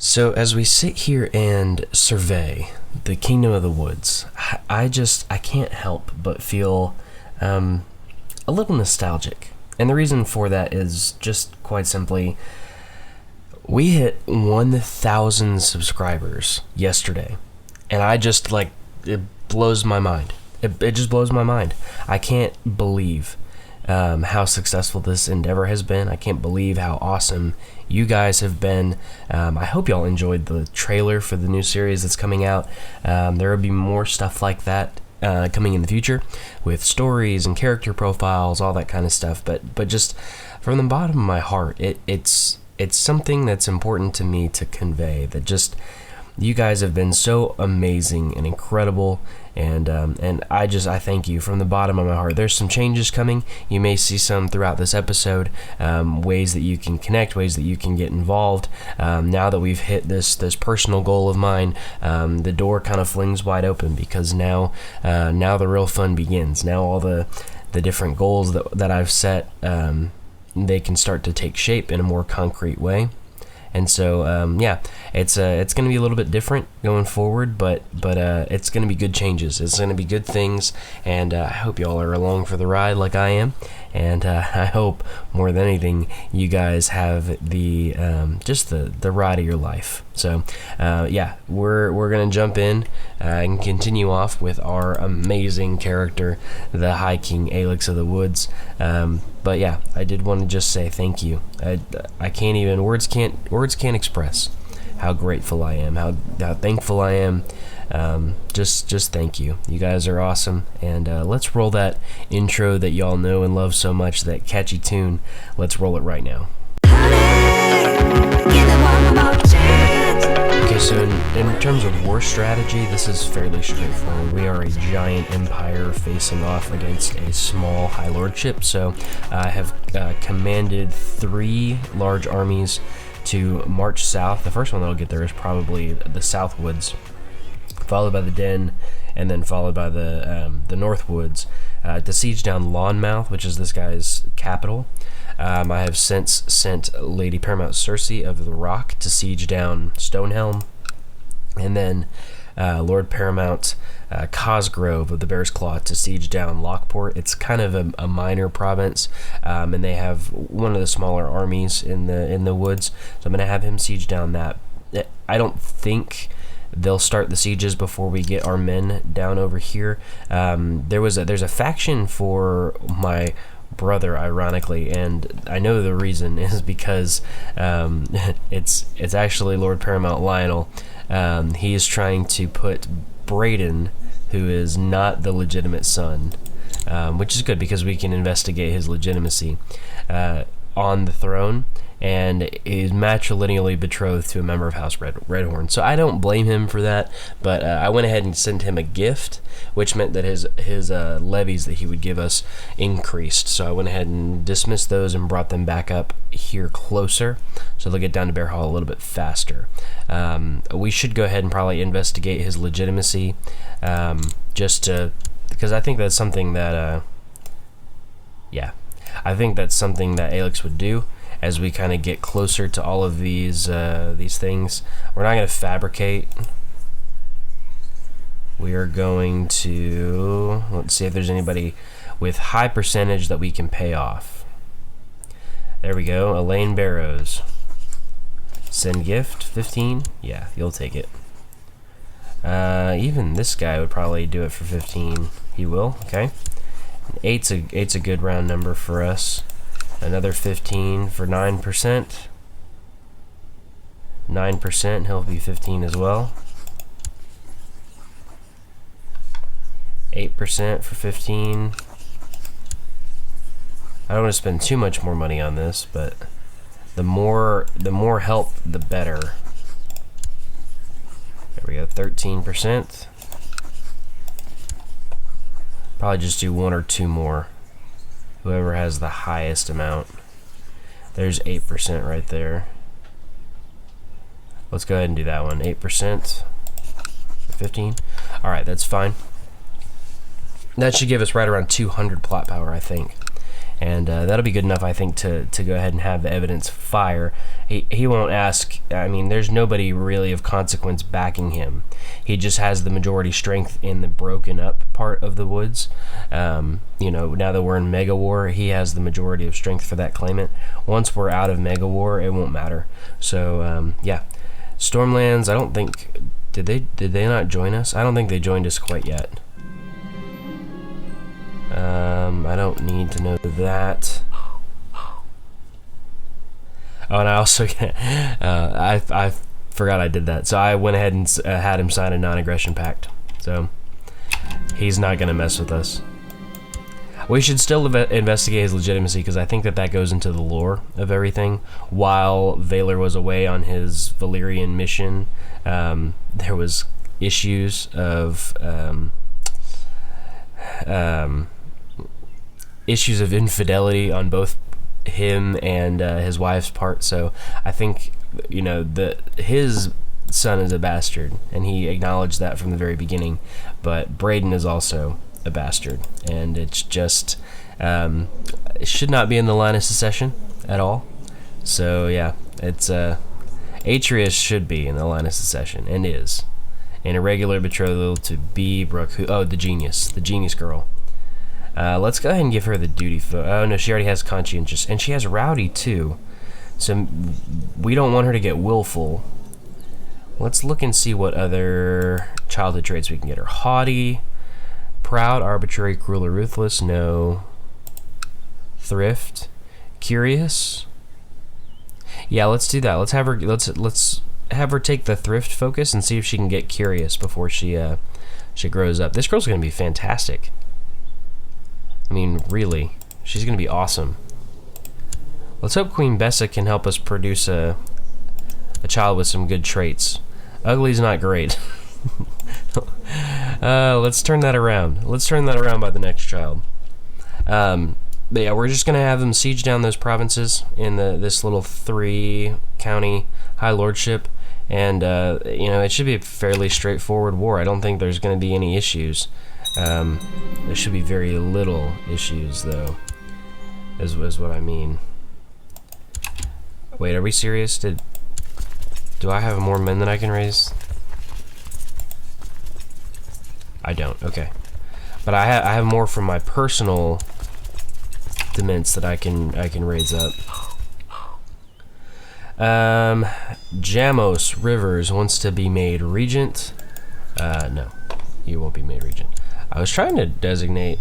So as we sit here and survey the Kingdom of the Woods, I can't help but feel a little nostalgic. And the reason for that is just quite simply, we hit 1,000 subscribers yesterday. And it blows my mind. It just blows my mind. I can't believe how successful this endeavor has been. I can't believe how awesome you guys have been. I hope y'all enjoyed the trailer for the new series that's coming out. There will be more stuff like that coming in the future with stories and character profiles, all that kind of stuff. But just from the bottom of my heart, it's something that's important to me to convey, that just you guys have been so amazing and incredible, and I thank you from the bottom of my heart. There's some changes coming. You may see some throughout this episode, ways that you can connect, ways that you can get involved. Now that we've hit this personal goal of mine, the door kind of flings wide open, because now the real fun begins. Now all the different goals that I've set, they can start to take shape in a more concrete way. And so, it's going to be a little bit different going forward, but it's going to be good changes. It's going to be good things, and I hope y'all are along for the ride like I am. And I hope more than anything, you guys have the ride of your life. So, we're going to jump in and continue off with our amazing character, the High King Alex of the Woods. But yeah, I did want to just say thank you. I can't even, words can't express how grateful I am, how thankful I am. Just thank you. You guys are awesome. And let's roll that intro that y'all know and love so much, that catchy tune. Let's roll it right now. Okay, so in terms of war strategy, this is fairly straightforward. We are a giant empire facing off against a small high lordship. So I have commanded 3 large armies to march south. The first one that'll get there is probably the South Woods, followed by the Den, and then followed by the North Woods, to siege down Lawnmouth, which is this guy's capital. I have since sent Lady Paramount Cersei of the Rock to siege down Stonehelm, and then Lord Paramount Cosgrove of the Bear's Claw to siege down Lockport. It's kind of a minor province, and they have one of the smaller armies in the woods, so I'm going to have him siege down that. I don't think they'll start the sieges before we get our men down over here. There's a faction for my brother, ironically, and I know the reason is because it's actually Lord Paramount Lionel. He is trying to put Brayden, who is not the legitimate son, which is good because we can investigate his legitimacy, on the throne, and is matrilineally betrothed to a member of House Redhorn. So I don't blame him for that, but I went ahead and sent him a gift, which meant that his levies that he would give us increased. So I went ahead and dismissed those and brought them back up here closer, so they'll get down to Bear Hall a little bit faster. We should go ahead and probably investigate his legitimacy, because I think that's something that, I think that's something that Alex would do. As we kind of get closer to all of these things, we're not going to fabricate. We are going to, let's see if there's anybody with high percentage that we can pay off. There we go, Elaine Barrows. Send gift, 15? Yeah, you'll take it. Even this guy would probably do it for 15. He will, okay. 8's a good round number for us. Another 15 for 9%. 9%, he'll be 15 as well. 8% for 15. I don't want to spend too much more money on this, but the more help, the better. There we go, 13%. Probably just do 1 or 2 more. Whoever has the highest amount. There's 8% right there. Let's go ahead and do that one. 8%. 15. Alright, that's fine. That should give us right around 200 plot power, I think. and that'll be good enough, I think, to go ahead and have the evidence fire. He won't ask. I mean, there's nobody really of consequence backing him. He just has the majority strength in the broken up part of the woods. You know, now that we're in Mega War, he has the majority of strength for that claimant. Once we're out of Mega War, it won't matter. So yeah, Stormlands. I don't think did they not join us? I don't think they joined us quite yet. I don't need to know that. Oh, and I also I forgot I did that. So I went ahead and had him sign a non-aggression pact. So he's not gonna mess with us. We should still investigate his legitimacy, because I think that goes into the lore of everything. While Valor was away on his Valyrian mission, there was issues of infidelity on both him and his wife's part. So I think, you know, his son is a bastard, and he acknowledged that from the very beginning. But Braden is also a bastard, and it's just it should not be in the line of succession at all. So yeah, it's Atreus should be in the line of succession, and is an irregular betrothal to B. Brooke, the genius girl. Let's go ahead and give her the duty. Oh no, she already has conscientious, and she has rowdy too. So we don't want her to get willful. Let's look and see what other childhood traits we can get her. Haughty, proud, arbitrary, cruel, or ruthless. No. Thrift, curious. Yeah, let's do that. Let's have her. Let's have her take the thrift focus and see if she can get curious before she grows up. This girl's gonna be fantastic. I mean, really, she's gonna be awesome. Let's hope Queen Bessa can help us produce a child with some good traits. Ugly's not great. Let's turn that around. Let's turn that around by the next child. But yeah, we're just gonna have them siege down those provinces in this little 3-county high lordship, and you know, it should be a fairly straightforward war. I don't think there's gonna be any issues. There should be very little issues, though, is what I mean. Wait, are we serious? Do I have more men than I can raise? I don't. Okay, but I have more from my personal dements that I can raise up. Jamos Rivers wants to be made regent. No, you won't be made regent. I was trying to designate.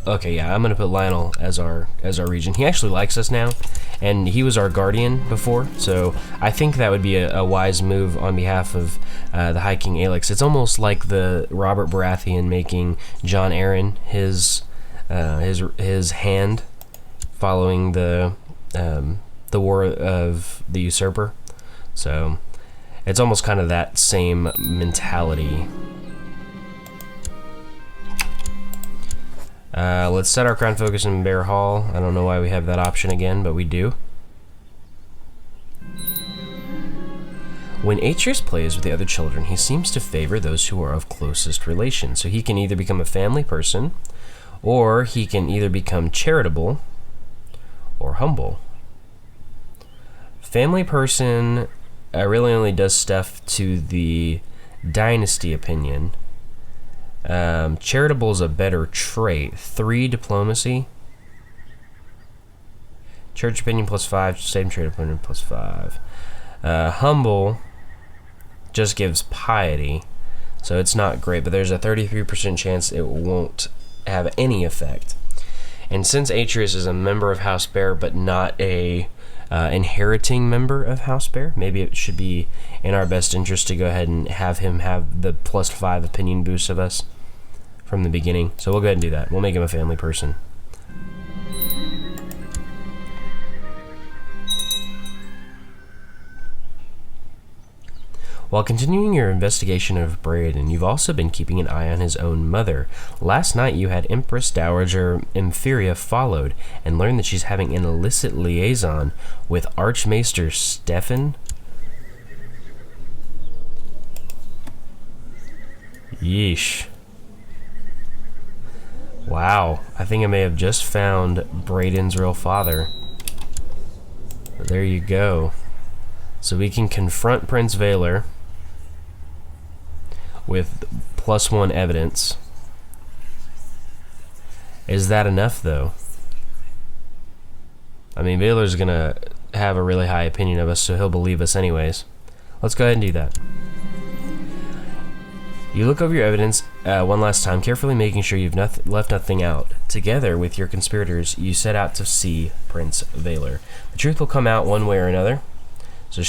Okay, yeah, I'm gonna put Lionel as our regent. He actually likes us now, and he was our guardian before, so I think that would be a wise move on behalf of the High King Alex. It's almost like the Robert Baratheon making Jon Arryn his hand following the War of the Usurper. So it's almost kind of that same mentality. Let's set our crown focus in Bear Hall. I don't know why we have that option again, but we do. When Atreus plays with the other children, he seems to favor those who are of closest relation. So he can either become a family person, or he can either become charitable or humble. Family person really only does stuff to the dynasty opinion. Charitable is a better trait. 3 diplomacy. Church opinion +5. Same trait opinion +5. Humble just gives piety, so it's not great, but there's a 33% chance it won't have any effect. And since Atreus is a member of House Bear but not a inheriting member of House Bear, maybe it should be in our best interest to go ahead and have him have the +5 opinion boost of us from the beginning. So we'll go ahead and do that. We'll make him a family person. While continuing your investigation of Braden, you've also been keeping an eye on his own mother. Last night you had Empress Dowager Emphyria followed and learned that she's having an illicit liaison with Archmaester Stefan. Yeesh. Wow, I think I may have just found Brayden's real father. There you go. So we can confront Prince Valor with +1 evidence. Is that enough, though? I mean, Valor's gonna have a really high opinion of us, so he'll believe us anyways. Let's go ahead and do that. You look over your evidence one last time, carefully making sure you've left nothing out. Together with your conspirators, you set out to see Prince Valor. The truth will come out one way or another. So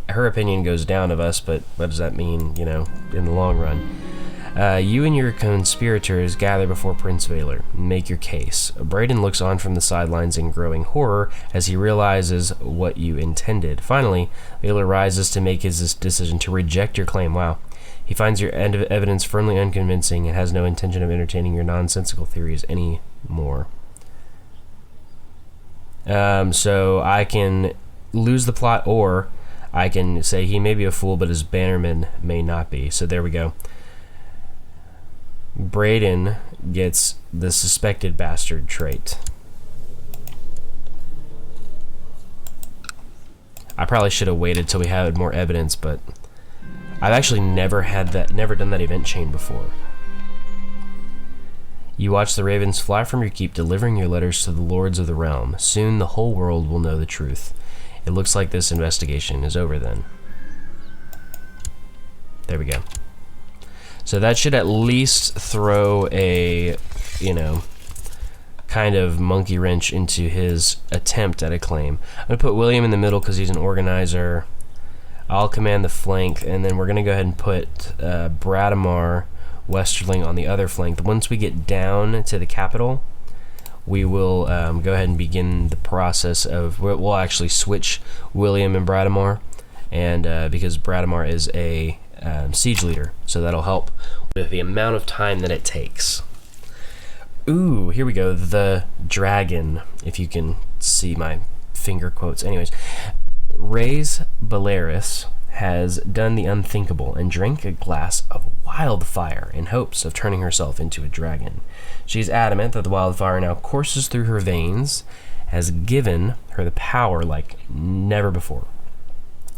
her opinion goes down of us, but what does that mean, you know, in the long run? You and your conspirators gather before Prince Valor. Make your case. Brayden looks on from the sidelines in growing horror as he realizes what you intended. Finally, Valor rises to make his decision to reject your claim. Wow. He finds your evidence firmly unconvincing and has no intention of entertaining your nonsensical theories anymore. So I can lose the plot, or I can say he may be a fool, but his bannerman may not be. So there we go. Brayden gets the suspected bastard trait. I probably should have waited till we had more evidence, but I've actually never done that event chain before. You watch the ravens fly from your keep, delivering your letters to the lords of the realm. Soon the whole world will know the truth. It looks like this investigation is over then. There we go. So that should at least throw a, you know, kind of monkey wrench into his attempt at a claim. I'm going to put William in the middle because he's an organizer. I'll command the flank, and then we're going to go ahead and put Bradamar Westerling on the other flank. Once we get down to the capital, we will go ahead and begin the process of, we'll actually switch William and Bradamar, and because Bradamar is a siege leader, so that'll help with the amount of time that it takes. Ooh, here we go, the dragon, if you can see my finger quotes. Anyways, Reyes Balearis has done the unthinkable and drank a glass of wildfire in hopes of turning herself into a dragon. She's adamant that the wildfire now courses through her veins, has given her the power like never before,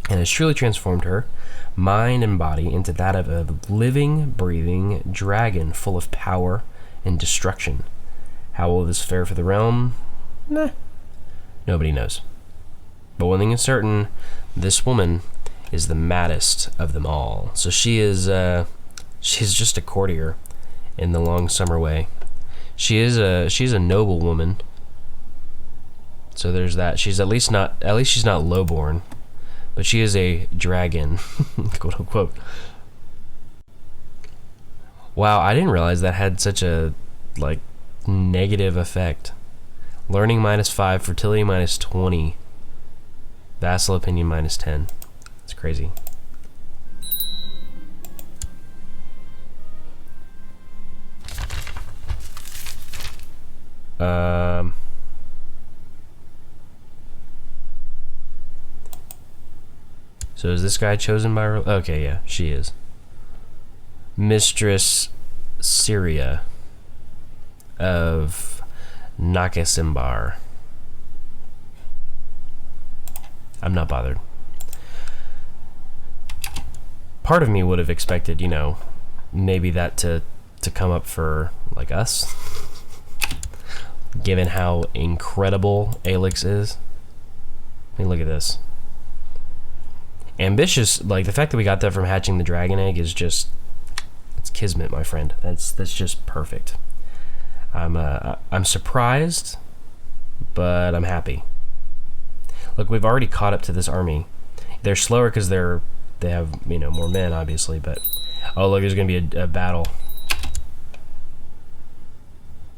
and has truly transformed her mind and body into that of a living, breathing dragon full of power and destruction. How will this fare for the realm? Nah, nobody knows. But one thing is certain, this woman is the maddest of them all. So she's just a courtier in the long summer way. She's a noble woman. So there's that. She's at least she's not lowborn, but she is a dragon, quote unquote. Wow, I didn't realize that had such a negative effect. Learning -5, fertility -20. Vassal opinion -10. It's crazy. So is this guy chosen by... Okay, yeah, she is. Mistress Syria of Nakasimbar. I'm not bothered. Part of me would have expected, you know, maybe that to come up for, like, us. Given how incredible Alex is. I mean, look at this. Ambitious, like, the fact that we got that from hatching the dragon egg is just... It's kismet, my friend. That's just perfect. I'm surprised, but I'm happy. Look, we've already caught up to this army. They're slower because they have, you know, more men, obviously, but... Oh, look, there's going to be a battle.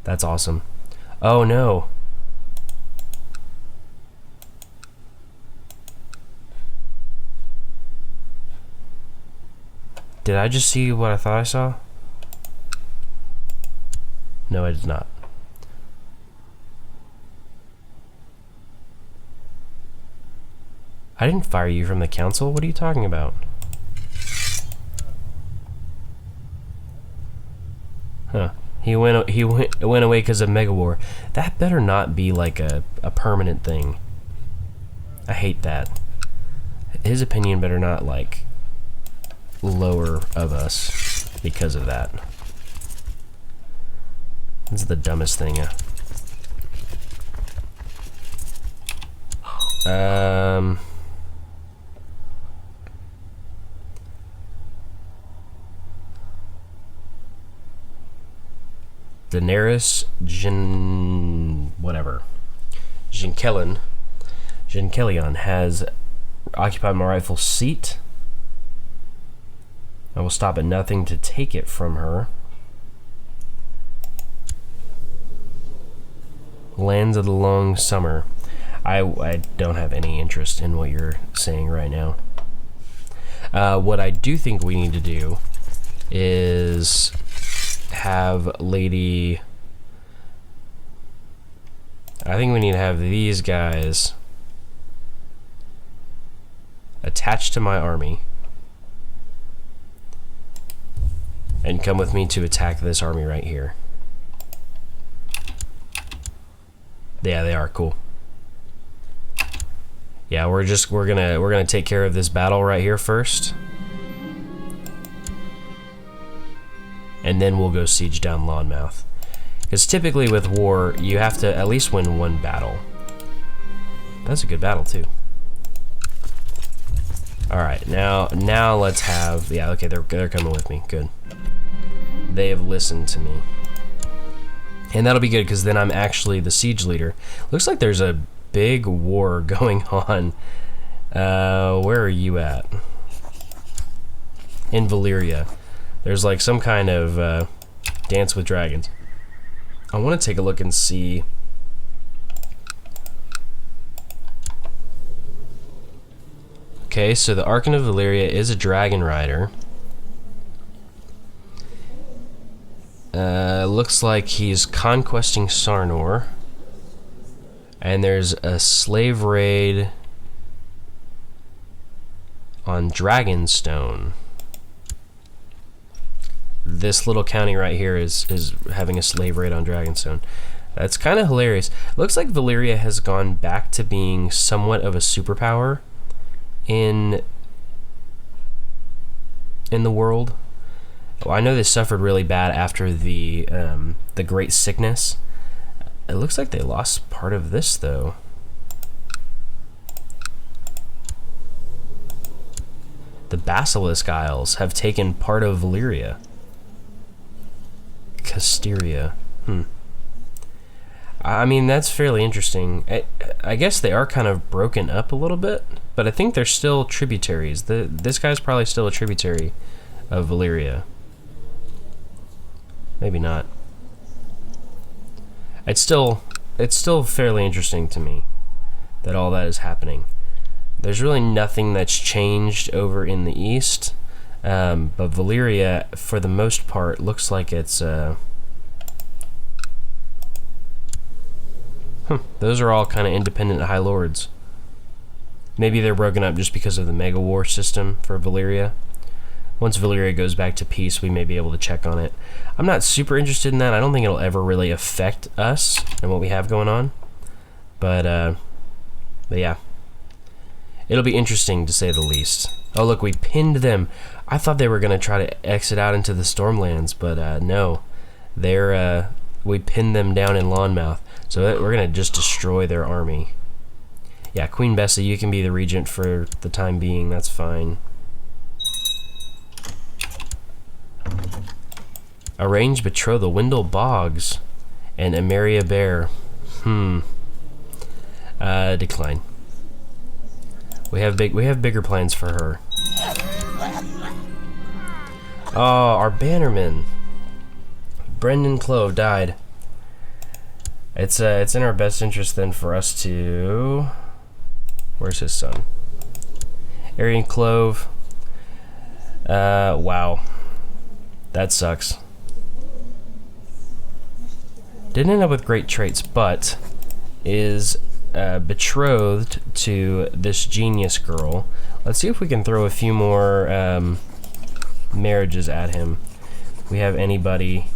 That's awesome. Oh, no. Did I just see what I thought I saw? No, I did not. I didn't fire you from the council. What are you talking about? Huh. He went away because of Mega War. That better not be like a permanent thing. I hate that. His opinion better not like lower of us because of that. This is the dumbest thing. Daenerys Jinkelion has occupied my rightful seat. I will stop at nothing to take it from her. Lands of the Long Summer. I don't have any interest in what you're saying right now. What I do think we need to do is have Lady... I think we need to have these guys attached to my army and come with me to attack this army right here. Yeah, they are cool. Yeah, we're gonna take care of this battle right here first, and then we'll go siege down Lawnmouth. Because typically with war, you have to at least win one battle. That's a good battle too. All right, now let's have, yeah, okay, they're coming with me. Good. They have listened to me, and that'll be good because then I'm actually the siege leader. Looks like there's a big war going on. Where are you at? In Valyria. There's like some kind of Dance with Dragons. I want to take a look and see. Okay, so the Archon of Valyria is a dragon rider. Looks like he's conquesting Sarnor. And there's a slave raid on Dragonstone. This little county right here is having a slave raid on Dragonstone. That's kind of hilarious. Looks like Valyria has gone back to being somewhat of a superpower in the world. Well, I know they suffered really bad after the Great Sickness. It looks like they lost part of this, though. The Basilisk Isles have taken part of Valyria. Casteria. I mean, that's fairly interesting. I guess they are kind of broken up a little bit, but I think they're still tributaries. This guy's probably still a tributary of Valyria. Maybe not. It's still fairly interesting to me that all that is happening. There's really nothing that's changed over in the east, but Valyria, for the most part, looks like it's those are all kind of independent High Lords. Maybe they're broken up just because of the Mega War system for Valyria. Once Valyria goes back to peace, we may be able to check on it. I'm not super interested in that. I don't think it'll ever really affect us and what we have going on. But yeah. It'll be interesting to say the least. Oh, look, we pinned them. I thought they were going to try to exit out into the Stormlands, but no. We pinned them down in Lawnmouth. So we're going to just destroy their army. Yeah, Queen Bessie, you can be the regent for the time being. That's fine. Arrange betroth the Wendell Boggs and Emeria Bear. Decline. We have bigger plans for her. Oh, our bannerman, Brendan Clove, died. It's in our best interest then for us to. Where's his son? Arian Clove. Wow. That sucks. Didn't end up with great traits, but is betrothed to this genius girl. Let's see if we can throw a few more marriages at him. We have anybody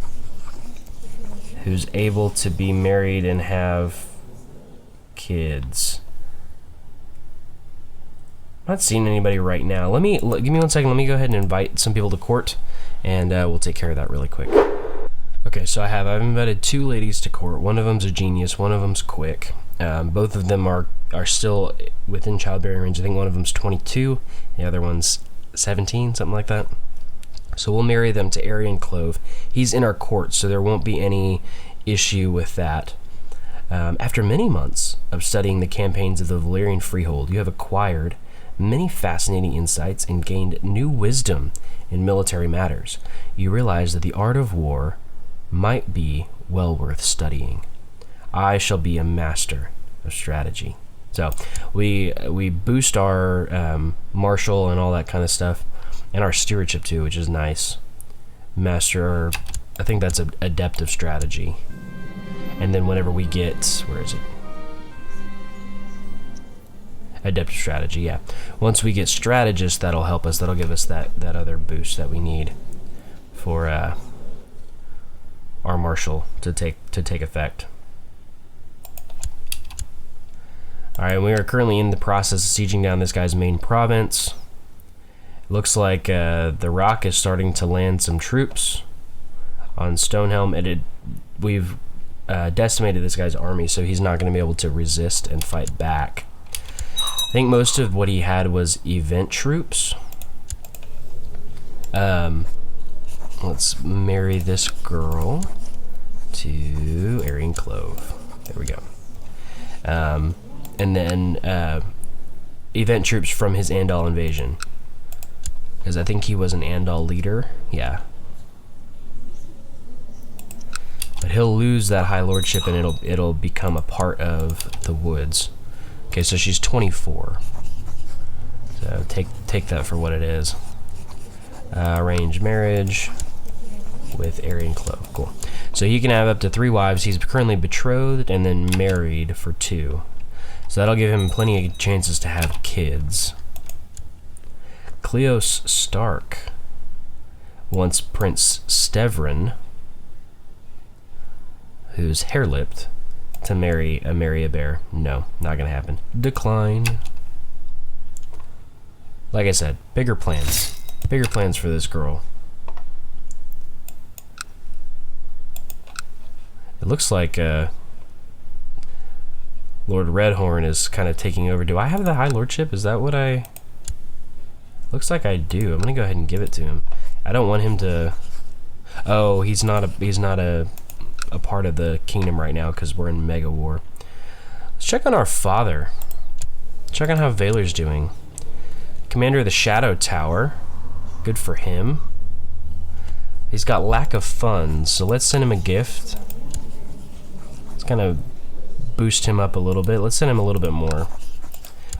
who's able to be married and have kids. I'm not seeing anybody right now. Give me 1 second. Let me go ahead and invite some people to court, and we'll take care of that really quick. Okay, so I've invited 2 ladies to court. One of them's a genius. One of them's quick. Both of them are still within childbearing range. I think one of them's 22. The other one's 17, something like that. So we'll marry them to Arian Clove. He's in our court, so there won't be any issue with that. After many months of studying the campaigns of the Valyrian Freehold, you have acquired many fascinating insights and gained new wisdom in military matters. You realize that the art of war might be well worth studying. I shall be a master of strategy. So we boost our martial and all that kind of stuff, and our stewardship too, which is nice. Master, I think that's an adept of strategy. And then whenever we get, where is it? Adept of strategy, yeah. Once we get strategist, that'll help us. That'll give us that other boost that we need for our martial to take effect. All right, we are currently in the process of sieging down this guy's main province. Looks like the Rock is starting to land some troops on Stonehelm, and we've decimated this guy's army, so he's not going to be able to resist and fight back. I think most of what he had was event troops. Let's marry this girl to Arian Clove. There we go. And then event troops from his Andal invasion, because I think he was an Andal leader. Yeah. But he'll lose that High Lordship, and it'll become a part of the Woods. Okay, so she's 24. So take that for what it is. Arranged marriage with Arian Clove. Cool. So he can have up to 3 wives. He's currently betrothed and then married for 2. So that'll give him plenty of chances to have kids. Cleos Stark wants Prince Stevrin, who's hair-lipped, to marry a bear. No, not gonna happen. Decline. Like I said, bigger plans. Bigger plans for this girl. It looks like Lord Redhorn is kind of taking over. Do I have the High Lordship? Is that what I... Looks like I do. I'm gonna go ahead and give it to him. I don't want him to... Oh, he's not a part of the kingdom right now because we're in mega war. Let's check on our father. Check on how Valar's doing. Commander of the Shadow Tower. Good for him. He's got lack of funds, so let's send him a gift. Let's kind of boost him up a little bit. Let's send him a little bit more.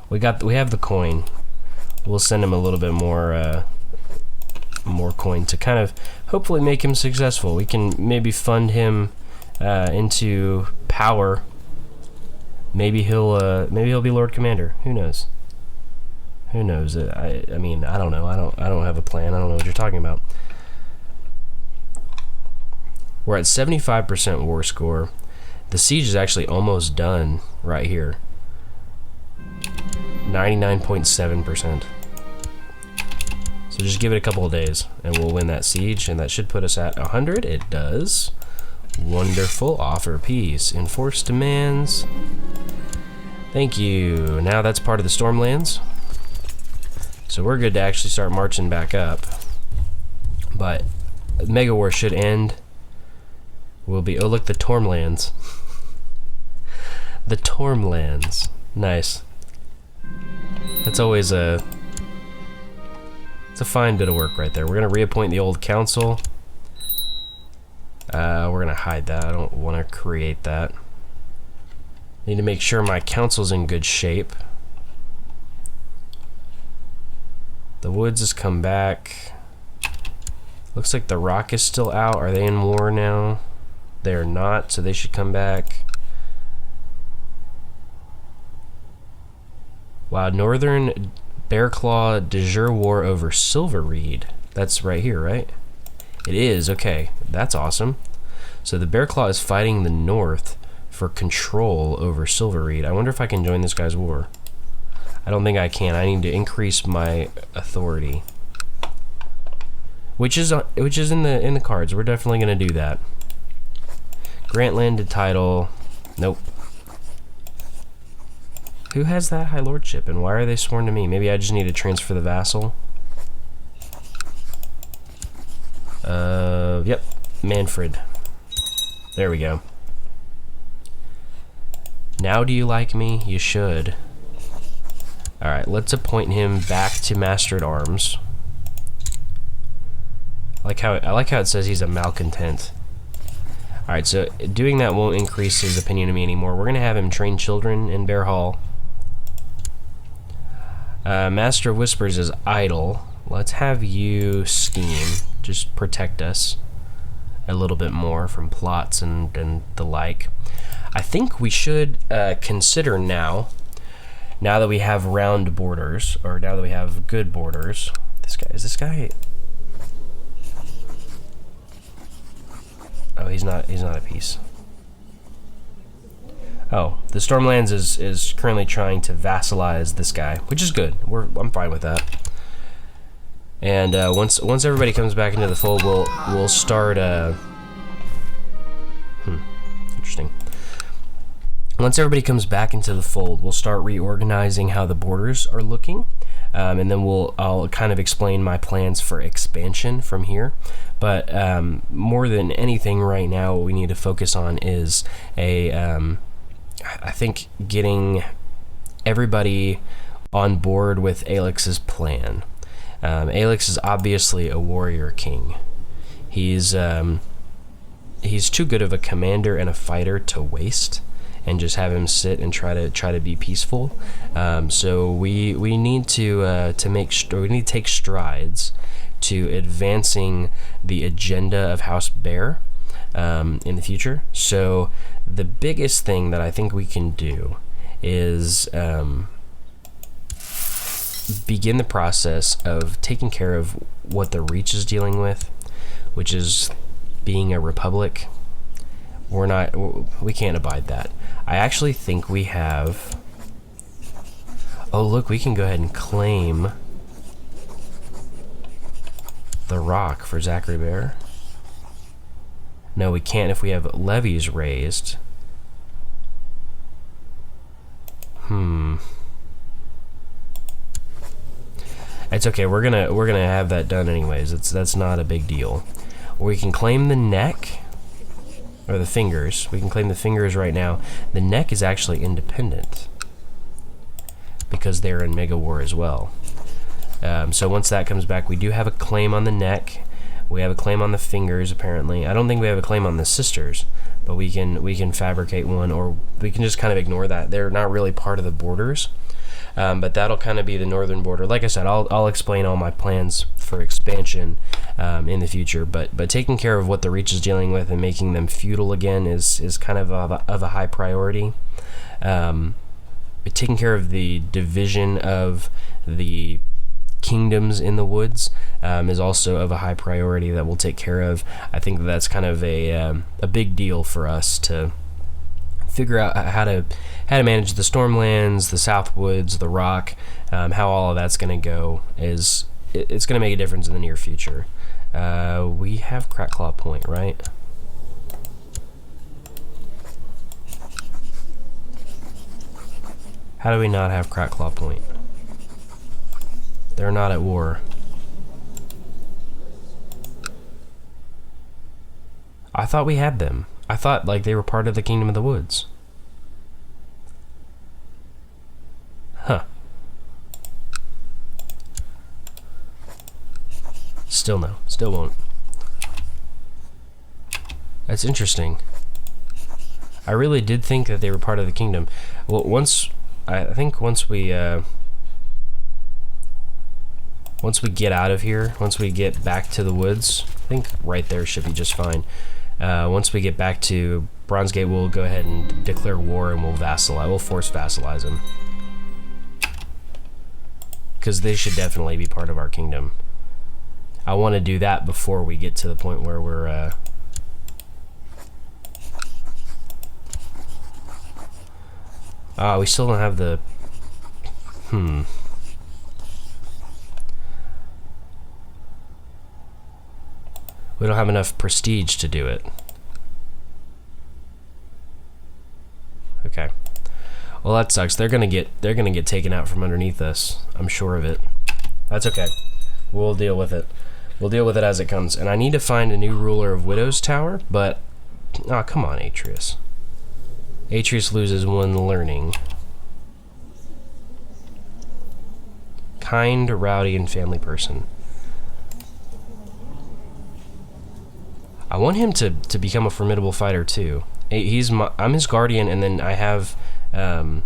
We have the coin. We'll send him a little bit more coin to kind of hopefully make him successful. We can maybe fund him into power. Maybe he'll be Lord Commander. Who knows? Who knows? I mean, I don't know. I don't have a plan. I don't know what you're talking about. We're at 75% war score. The siege is actually almost done right here. 99.7%. So just give it a couple of days and we'll win that siege, and that should put us at 100. It does. Wonderful. Offer peace. Enforce demands. Thank you. Now that's part of the Stormlands. So we're good to actually start marching back up. But Mega War should end. We'll be... Oh, look, the Tormlands. The Tormlands. Nice. That's always a... It's a fine bit of work right there. We're going to reappoint the old council. We're going to hide that. I don't want to create that. Need to make sure my council's in good shape. The Woods has come back. Looks like the Rock is still out. Are they in war now? They are not, so they should come back. Wow, Northern Bearclaw de jure war over Silverreed. That's right here, right? It is, okay. That's awesome. So the Bear Claw is fighting the north for control over Silverreed. I wonder if I can join this guy's war. I don't think I can. I need to increase my authority, which is in the cards. We're definitely gonna do that. Grant landed title. Nope. Who has that high lordship, and why are they sworn to me? Maybe I just need to transfer the vassal. Yep, Manfred. There we go. Now do you like me? You should. Alright, let's appoint him back to Master at Arms. I like how it says he's a malcontent. Alright, so doing that won't increase his opinion of me anymore. We're gonna have him train children in Bear Hall. Master of Whispers is idle. Let's have you scheme. Just protect us a little bit more from plots and the like. I think we should consider now that we have round borders, or now that we have good borders. Is this guy? Oh, he's not at peace. Oh, the Stormlands is currently trying to vassalize this guy, which is good. I'm fine with that. And once everybody comes back into the fold, we'll start. Interesting. Once everybody comes back into the fold, we'll start reorganizing how the borders are looking, and then I'll kind of explain my plans for expansion from here. But more than anything, right now, what we need to focus on is I think getting everybody on board with Alex's plan. Alex is obviously a warrior king. He's too good of a commander and a fighter to waste and just have him sit and try to be peaceful. So we need to take strides to advancing the agenda of House Bear in the future. So the biggest thing that I think we can do is begin the process of taking care of what the Reach is dealing with, which is being a republic. We can't abide that. I actually think we have... Oh, look, we can go ahead and claim the rock for Zachary Bear. No, we can't if we have levies raised. It's okay. We're gonna have that done anyways. That's not a big deal. Or we can claim the neck, or the fingers. We can claim the fingers right now. The neck is actually independent because they're in Mega War as well. So once that comes back, we do have a claim on the neck. We have a claim on the fingers, apparently. I don't think we have a claim on the sisters, but we can fabricate one, or we can just kind of ignore that. They're not really part of the borders, but that'll kind of be the northern border. Like I said, I'll explain all my plans for expansion in the future, but taking care of what the Reach is dealing with and making them feudal again is kind of a high priority. Taking care of the division of the kingdoms in the woods is also of a high priority that we'll take care of. I think that's kind of a big deal for us to figure out how to manage the Stormlands, the South Woods, the Rock, how all of that's going to go. It's going to make a difference in the near future. We have Crackclaw Point, right? How do we not have Crackclaw Point? They're not at war. I thought we had them. I thought like they were part of the Kingdom of the Woods. Huh. Still no. Still won't. That's interesting. I really did think that they were part of the kingdom. Well, I think once we get out of here, once we get back to the woods, I think right there should be just fine. Once we get back to Bronzegate, we'll go ahead and declare war and we'll force vassalize them. Because they should definitely be part of our kingdom. I want to do that before we get to the point where we're We still don't have the... We don't have enough prestige to do it. Okay. Well, that sucks. They're gonna get taken out from underneath us. I'm sure of it. That's okay. We'll deal with it. We'll deal with it as it comes. And I need to find a new ruler of Widow's Tower, but... Oh, come on, Atreus. Atreus loses 1 learning. Kind, rowdy, and family person. I want him to become a formidable fighter too. I'm his guardian, and then I have Lord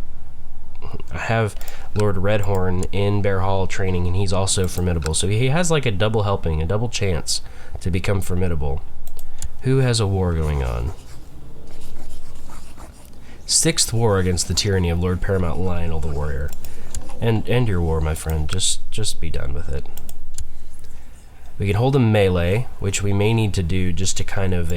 Redhorn in Bear Hall training, and he's also formidable. So he has like a double helping, a double chance to become formidable. Who has a war going on? 6th war against the tyranny of Lord Paramount Lionel the Warrior. End your war, my friend. Just be done with it. We can hold a melee, which we may need to do just to kind of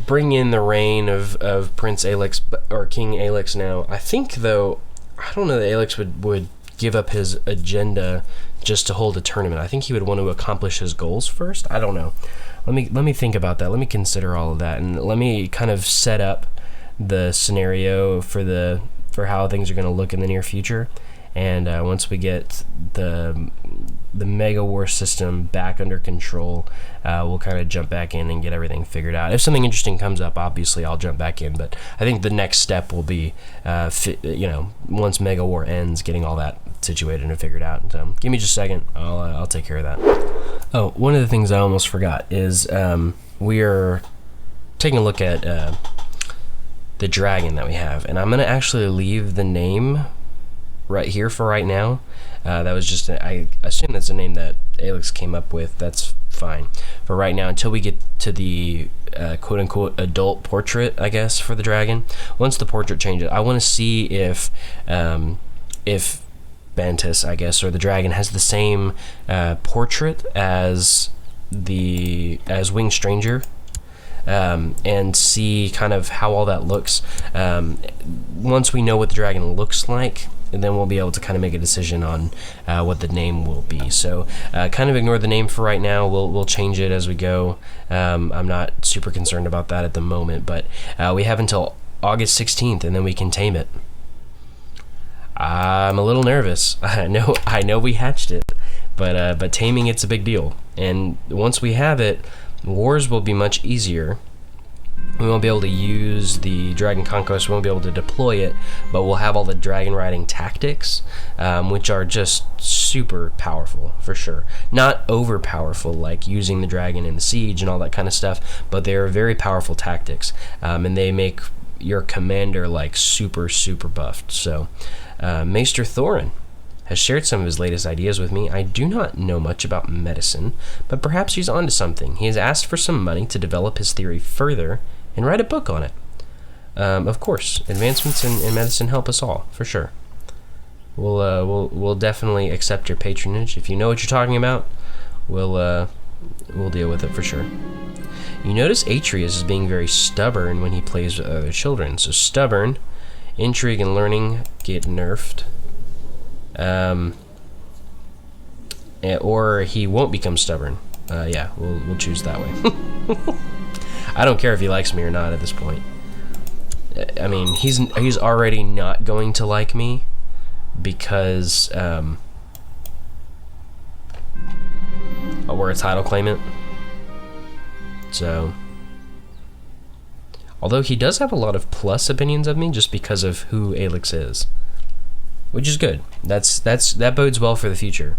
bring in the reign of Prince Alex, or King Alex now. I think, though, I don't know that Alex would give up his agenda just to hold a tournament. I think he would want to accomplish his goals first. I don't know. Let me think about that. Let me consider all of that, and let me kind of set up the scenario for how things are going to look in the near future. And once we get the Mega War system back under control, we'll kind of jump back in and get everything figured out. If something interesting comes up, obviously I'll jump back in. But I think the next step will be, once Mega War ends, getting all that situated and figured out. So give me just a second. I'll take care of that. Oh, one of the things I almost forgot is we are taking a look at the dragon that we have, and I'm going to actually leave the name right here for right now. That was just I assume that's a name that Alex came up with. That's fine for right now until we get to the quote-unquote adult portrait, I guess, for the dragon. Once the portrait changes, I want to see if Bantus, I guess, or the dragon has the same portrait as Winged Stranger, and see kind of how all that looks. Once we know what the dragon looks like, and then we'll be able to kind of make a decision on what the name will be. So kind of ignore the name for right now. We'll change it as we go. I'm not super concerned about that at the moment, but we have until August 16th, and then we can tame it. I'm a little nervous. I know we hatched it, but taming it's a big deal. And once we have it, wars will be much easier. We won't be able to use the Dragon Conquest, we won't be able to deploy it, but we'll have all the dragon riding tactics, which are just super powerful, for sure. Not over powerful, like using the dragon in the siege and all that kind of stuff, but they are very powerful tactics, and they make your commander like super buffed. So Maester Thorin has shared some of his latest ideas with me. I do not know much about medicine, but perhaps he's onto something. He has asked for some money to develop his theory further and write a book on it. Of course, advancements in medicine help us all, for sure. We'll definitely accept your patronage. If you know what you're talking about, we'll deal with it for sure. You notice Atreus is being very stubborn when he plays with other children. So stubborn, intrigue, and learning get nerfed. Or he won't become stubborn. Yeah, we'll choose that way. I don't care if he likes me or not at this point. I mean, he's already not going to like me because we're a title claimant. So, although he does have a lot of plus opinions of me just because of who Alex is, which is good. That bodes well for the future.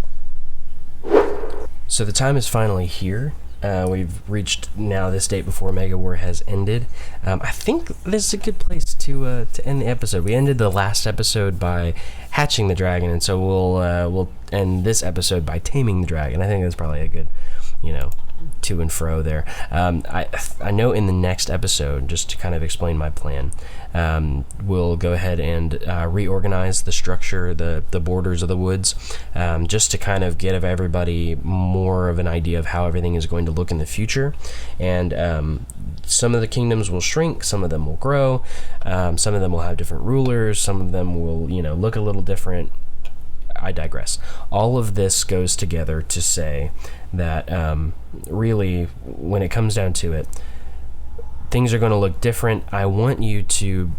So the time is finally here. We've reached now this date before Mega War has ended. I think this is a good place to end the episode. We ended the last episode by hatching the dragon, and so we'll end this episode by taming the dragon. I think that's probably a good, to and fro there. I know in the next episode, just to kind of explain my plan, we'll go ahead and reorganize the structure, the borders of the woods, just to kind of give everybody more of an idea of how everything is going to look in the future. And some of the kingdoms will shrink, some of them will grow, some of them will have different rulers, some of them will, look a little different. I digress. All of this goes together to say that really, when it comes down to it, things are going to look different. I want you to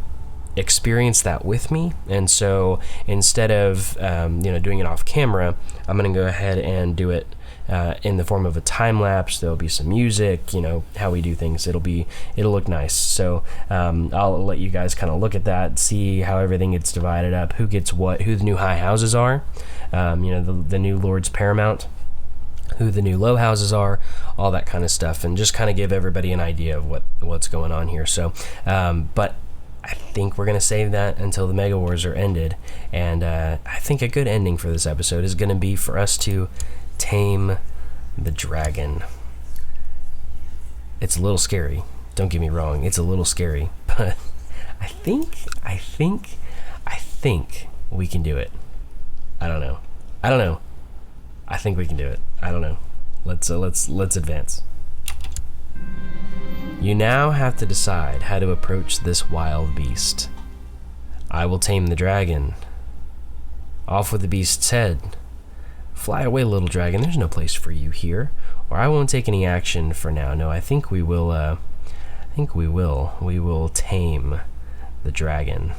experience that with me, and so instead of doing it off camera, I'm going to go ahead and do it in the form of a time lapse. There'll be some music, how we do things. It'll look nice. So I'll let you guys kind of look at that, see how everything gets divided up, who gets what, who the new high houses are, the new Lord's Paramount, who the new low houses are, all that kind of stuff, and just kind of give everybody an idea of what's going on here. So, but I think we're going to save that until the Mega Wars are ended, and I think a good ending for this episode is going to be for us to tame the dragon. It's a little scary, don't get me wrong, it's a little scary, but I think we can do it. I don't know. I think we can do it. I don't know. Let's advance. You now have to decide how to approach this wild beast. I will tame the dragon. Off with the beast's head. Fly away, little dragon. There's no place for you here. Or I won't take any action for now. No, I think we will. We will tame the dragon.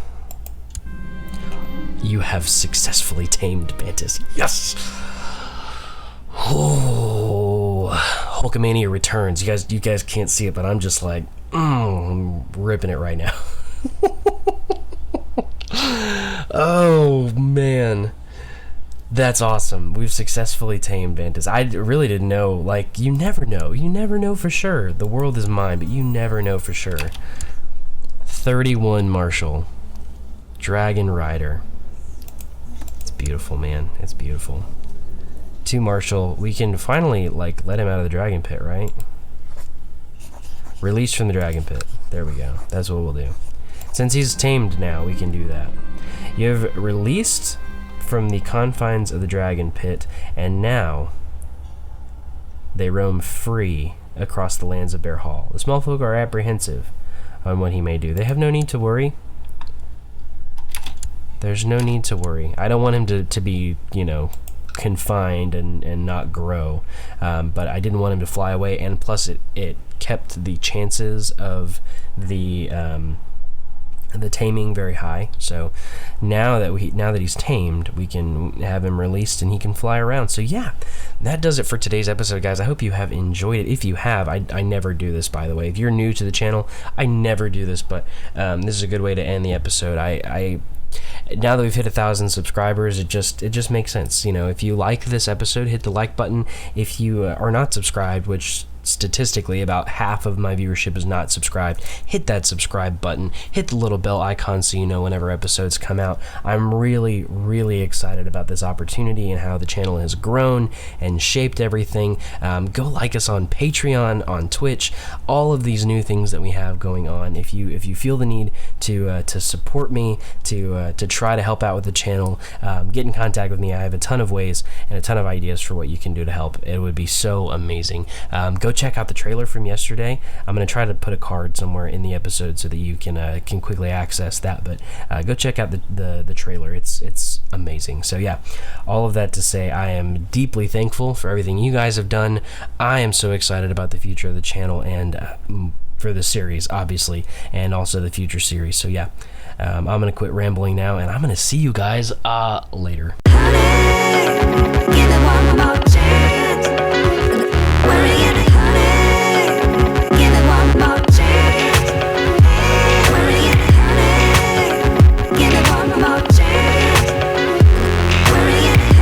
You have successfully tamed Bantus. Yes. Oh, Hulkamania returns. You guys can't see it, but I'm just like, I'm ripping it right now. Oh man, that's awesome. We've successfully tamed Bantus. I really didn't know. Like, you never know for sure. The world is mine, but you never know for sure. 31 Marshall, Dragon Rider. It's beautiful, man. It's beautiful. 2 Marshall. We can finally let him out of the dragon pit, right? Released from the dragon pit. There we go. That's what we'll do. Since he's tamed now, we can do that. You have released from the confines of the dragon pit, and now they roam free across the lands of Bear Hall. The small folk are apprehensive on what he may do. They have no need to worry. There's no need to worry. I don't want him to be, confined and not grow, but I didn't want him to fly away, and plus it kept the chances of the taming very high. So now that he's tamed, we can have him released and he can fly around. So yeah, that does it for today's episode, guys. I hope you have enjoyed it. If you have, I never do this, by the way. If you're new to the channel, I never do this, but this is a good way to end the episode. I now that we've hit 1,000 subscribers, it just makes sense. If you like this episode, hit the like button. If you are not subscribed, which statistically about half of my viewership is not subscribed, hit that subscribe button, hit the little bell icon so you know whenever episodes come out. I'm really, really excited about this opportunity and how the channel has grown and shaped everything. Go like us on Patreon, on Twitch, all of these new things that we have going on. If you feel the need to support me, to try to help out with the channel, get in contact with me. I have a ton of ways and a ton of ideas for what you can do to help. It would be so amazing. Go check out the trailer from yesterday. I'm going to try to put a card somewhere in the episode so that you can quickly access that, but go check out the trailer. It's amazing. So yeah, all of that to say, I am deeply thankful for everything you guys have done. I am so excited about the future of the channel and for the series, obviously, and also the future series. So yeah, I'm going to quit rambling now, and I'm going to see you guys later. Honey, give it one more